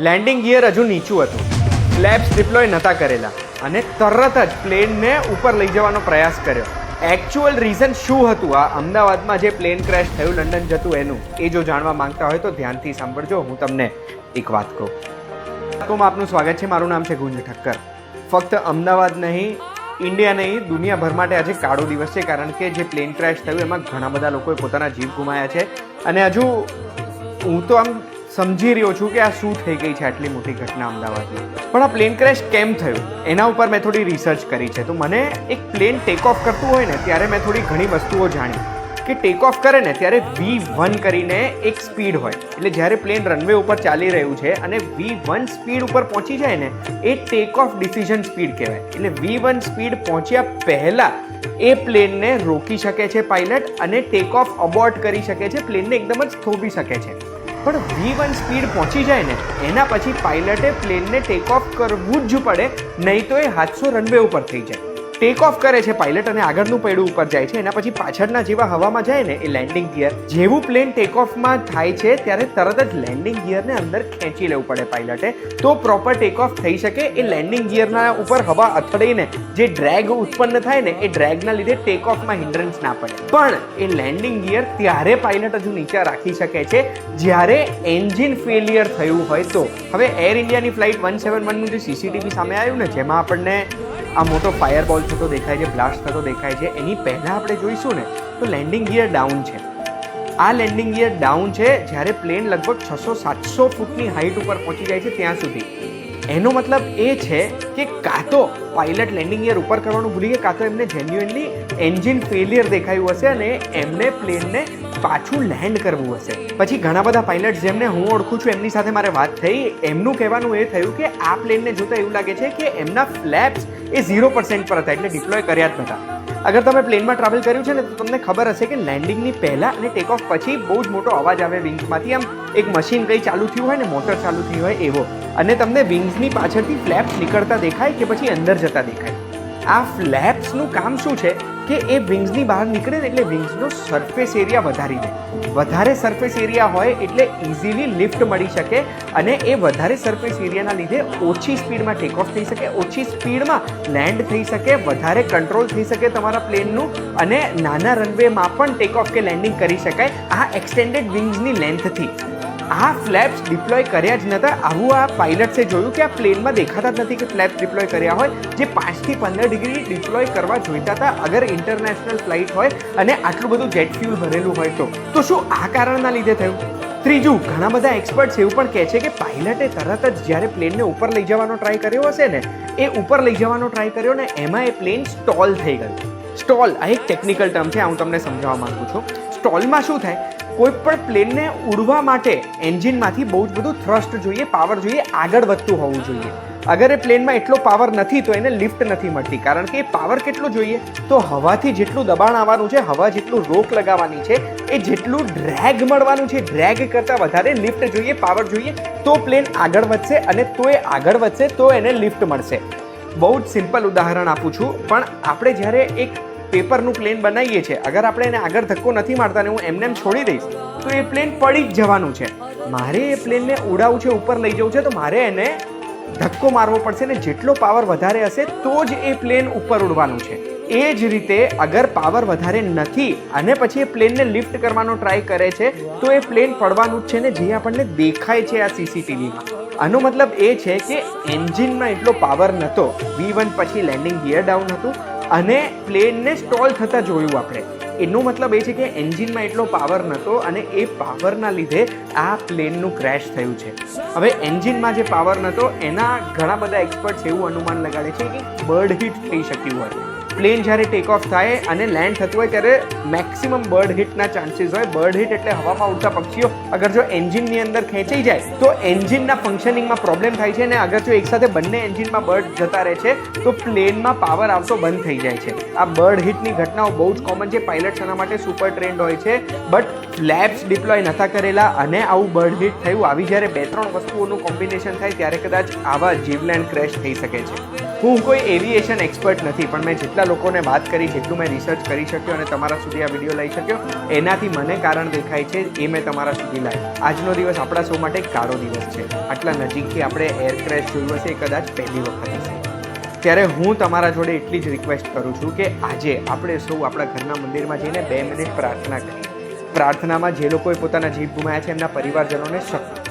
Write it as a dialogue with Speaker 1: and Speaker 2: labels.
Speaker 1: Landing gear હજુ નીચું હતું, ફ્લેપ્સ ડિપ્લોય નહોતા કરેલા અને તરત જ પ્લેનને ઉપર લઈ જવાનો પ્રયાસ કર્યો. એકચ્યુઅલ રીઝન શું હતું આ અમદાવાદમાં જે પ્લેન ક્રેશ થયું લંડન જતું એનું, એ જો જાણવા માંગતા હોય તો ધ્યાનથી સાંભળજો. હું તમને એક વાત કહું. આપનું સ્વાગત છે. મારું નામ છે ગુંજ ઠક્કર. ફક્ત અમદાવાદ નહીં, ઇન્ડિયા નહીં, દુનિયાભર માટે આજે કાળો દિવસ છે, કારણ કે જે પ્લેન ક્રેશ થયું એમાં ઘણા બધા લોકોએ પોતાના જીવ ગુમાયા છે. અને હજુ હું તો આમ સમજી રહ્યો છું કે આ શું થઈ ગઈ છે આટલી મોટી ઘટના અમદાવાદની. પણ આ પ્લેન ક્રેશ કેમ થયું એના ઉપર મેં થોડી રિસર્ચ કરી છે. તો મને એક પ્લેન ટેક ઓફ કરતું હોય ને ત્યારે મેં થોડી ઘણી વસ્તુઓ જાણી કે ટેક ઓફ કરે ને ત્યારે V1 કરીને એક સ્પીડ હોય, એટલે જ્યારે પ્લેન રનવે ઉપર ચાલી રહ્યું છે અને V1 સ્પીડ ઉપર પહોંચી જાય ને એ ટેક ઓફ ડિસિઝન સ્પીડ કહેવાય. એટલે V1 સ્પીડ પહોંચ્યા પહેલા એ પ્લેનને રોકી શકે છે પાયલટ અને ટેક ઓફ અબોર્ટ કરી શકે છે, પ્લેનને એકદમ જ થોભી શકે છે. પણ V1 સ્પીડ પહોંચી જાય ને એના પછી પાયલટે પ્લેનને ટેક ઓફ કરવું જ પડે, નહીં તો એ હાદસો રનવે ઉપર થઈ જાય. ટેક ઓફ કરે છે પાયલટ અને આગળનું પૈડું ઉપર જાય છે. એના પછી પાછળના જેવા હવામાં જાય ને એ લેન્ડિંગ ગિયર, જેવું પ્લેન ટેક ઓફમાં થાય છે ત્યારે તરત જ લેન્ડિંગ ગિયરને અંદર ખેંચી લેવું પડે પાયલટે, તો પ્રોપર ટેક ઓફ થઈ શકે. એ લેન્ડિંગ ગિયરના ઉપર હવા અથડાઈને જે ડ્રેગ ઉત્પન્ન થાય ને એ ડ્રેગના લીધે ટેક ઓફમાં હિન્ડ્રન્સ ના પડે. પણ એ લેન્ડિંગ ગિયર ત્યારે પાયલટ હજુ નીચે રાખી શકે છે જ્યારે એન્જિન ફેલિયર થયું હોય તો. હવે એર ઇન્ડિયાની ફ્લાઇટ 171નું જે CCTV સામે આવ્યું ને, જેમાં આપણને આ મોટો ફાયરબોલ થતો દેખાય છે, બ્લાસ્ટ થતો દેખાય છે, એની પહેલાં આપણે જોઈશું ને તો લેન્ડિંગ ગિયર ડાઉન છે. આ લેન્ડિંગ ગિયર ડાઉન છે જ્યારે પ્લેન લગભગ 600-700 ફૂટની હાઇટ ઉપર પહોંચી જાય છે ત્યાં સુધી. એનો મતલબ એ છે કે કાં તો પાયલટ લેન્ડિંગ ગિયર ઉપર કરવાનું ભૂલી ગયા, કાં તો એમને જેન્યુઅનલી એન્જિન ફેલિયર દેખાયું હશે અને એમને પ્લેનને પાછું લેન્ડ કરવું હશે. પછી ઘણા બધા પાયલટ જેમને હું ઓળખું છું એમની સાથે મારે વાત થઈ, એમનું કહેવાનું એ થયું કે આ પ્લેનને જોતા એવું લાગે છે કે એમના ફ્લેપ્સ એ 0% પર હતા, એટલે ડિપ્લોય કર્યા જ નહોતા. અગર તમે પ્લેનમાં ટ્રાવેલ કર્યું છે ને તો તમને ખબર હશે કે લેન્ડિંગની પહેલાં અને ટેક ઓફ પછી બહુ જ મોટો અવાજ આવે વિંગ્સમાંથી, આમ એક મશીન કંઈ ચાલુ થયું હોય ને, મોટર ચાલુ થઈ હોય એવો, અને તમને વિંગ્સની પાછળથી ફ્લેપ્સ નીકળતા દેખાય કે પછી અંદર જતા દેખાય. આ ફ્લેપ્સનું કામ શું છે કે એ વિંગ્સની બહાર નીકળે ને એટલે વિંગ્સનો સરફેસ એરિયા વધારી દે. વધારે સરફેસ એરિયા હોય એટલે ઇઝીલી લિફ્ટ મળી શકે અને એ વધારે સરફેસ એરિયાના લીધે ઓછી સ્પીડમાં ટેક ઓફ થઈ શકે, ઓછી સ્પીડમાં લેન્ડ થઈ શકે, વધારે કંટ્રોલ થઈ શકે તમારા પ્લેનનું અને નાના રનવેમાં પણ ટેક ઓફ કે લેન્ડિંગ કરી શકાય આ એક્સટેન્ડેડ વિંગ્સની લેન્થથી. આ ફ્લેપ્સ ડિપ્લોય કર્યા જ નહોતા. આવું આ પાયલટ્સે જોયું કે આ પ્લેનમાં દેખાતા જ નથી કે ફ્લેપ્સ ડિપ્લોય કર્યા હોય, જે 5 થી 15 ડિગ્રી ડિપ્લોય કરવા જોઈતા હતા અગર ઇન્ટરનેશનલ ફ્લાઇટ હોય અને આટલું બધું જેટ ફ્યુલ ભરેલું હોય તો. તો શું આ કારણના લીધે થયું? ત્રીજું, ઘણા બધા એક્સપર્ટ્સ એવું પણ કહે છે કે પાયલટે તરત જ જ્યારે પ્લેનને ઉપર લઈ જવાનો ટ્રાય કર્યો હશે ને, એ ઉપર લઈ જવાનો ટ્રાય કર્યો ને એમાં એ પ્લેન સ્ટોલ થઈ ગયું. સ્ટોલ આ એક ટેકનિકલ ટર્મ છે, હું તમને સમજાવવા માંગુ છું. સ્ટોલમાં શું થાય, કોઈ પણ પ્લેનને ઉડવા માટે એન્જિનમાંથી બહુ જ બધું થ્રસ્ટ જોઈએ, પાવર જોઈએ, આગળ વધતું હોવું જોઈએ. અગર એ પ્લેનમાં એટલો પાવર નથી તો એને લિફ્ટ નથી મળતી, કારણ કે એ પાવર કેટલો જોઈએ તો હવાથી જેટલું દબાણ આવવાનું છે, હવા જેટલું રોક લગાવવાની છે, એ જેટલું ડ્રેગ મળવાનું છે, ડ્રેગ કરતાં વધારે લિફ્ટ જોઈએ, પાવર જોઈએ, તો પ્લેન આગળ વધશે અને તો એ આગળ વધશે તો એને લિફ્ટ મળશે. બહુ જ સિમ્પલ ઉદાહરણ આપું છું, પણ આપણે જ્યારે એક પેપરનું પ્લેન બનાવીએ છીએ, અગર આપણે એને આગળ ધક્કો નથી મારતા ને હું એમને એમ છોડી દઈશ તો એ પ્લેન પડી જ જવાનું છે. મારે એ પ્લેનને ઉડાવવું છે, ઉપર લઈ જવું છે, તો મારે એને ધક્કો મારવો પડશે ને જેટલો પાવર વધારે હશે તો જ એ પ્લેન ઉપર ઉડવાનું છે. એ જ રીતે અગર પાવર વધારે નથી અને પછી એ પ્લેનને લિફ્ટ કરવાનો ટ્રાય કરે છે તો એ પ્લેન પડવાનું જ છે ને, જે આપણને દેખાય છે આ CCTVમાં. આનો મતલબ એ છે કે એન્જિનમાં એટલો પાવર નહોતો, V1 પછી લેન્ડિંગ ગિયર ડાઉન હતું અને પ્લેનને સ્ટોલ થતા જોયું આપણે. એનો મતલબ એ છે કે એન્જિનમાં એટલો પાવર નહોતો અને એ પાવરના લીધે આ પ્લેનનું ક્રેશ થયું છે. હવે એન્જિનમાં જે પાવર નહોતો એના ઘણા બધા એક્સપર્ટ્સ એવું અનુમાન લગાડે છે કે બર્ડ હિટ થઈ શક્યું હોય. પ્લેન જ્યારે ટેક ઓફ થાય અને લેન્ડ થતું હોય ત્યારે મેક્સિમમ બર્ડ હિટના ચાન્સીસ હોય. બર્ડ હિટ એટલે હવામાં ઉડતા પક્ષીઓ અગર જો એન્જિનની અંદર ખેંચાઈ જાય તો એન્જિનના ફંક્શનિંગમાં પ્રોબ્લેમ થાય છે અને અગર જો એકસાથે બંને એન્જિનમાં બર્ડ જતા રહે છે તો પ્લેનમાં પાવર આવતો બંધ થઈ જાય છે. આ બર્ડ હિટની ઘટનાઓ બહુ જ કોમન છે. પાયલટ્સ એના માટે સુપર ટ્રેન્ડ હોય છે, બટ ફ્લેપ્સ ડિપ્લોય નહોતા કરેલા અને આવું બર્ડ હિટ થયું. આવી જ્યારે 2-3 વસ્તુઓનું કોમ્બિનેશન થાય ત્યારે કદાચ આવા જીવલેણ ક્રેશ થઈ શકે છે. હું કોઈ એવિએશન એક્સપર્ટ નથી, પણ મેં જેટલા લોકોને વાત કરી, જેટલું મેં રિસર્ચ કરી શક્યો અને તમારા સુધી આ વિડીયો લઈ શક્યો, એનાથી મને કારણ દેખાય છે એ મેં તમારા સુધી લાવ્યો. આજનો દિવસ આપણા સૌ માટે કાળો દિવસ છે. આટલા નજીકથી આપણે એર ક્રેશ જોયું હશે એ કદાચ પહેલી વખત હશે. ત્યારે હું તમારા જોડે એટલી જ રિક્વેસ્ટ કરું છું કે આજે આપણે સૌ આપણા ઘરના મંદિરમાં જઈને 2 મિનિટ પ્રાર્થના કરીએ. પ્રાર્થનામાં જે લોકોએ પોતાના જીવ ગુમાવ્યા છે એમના પરિવારજનોને શક્તિ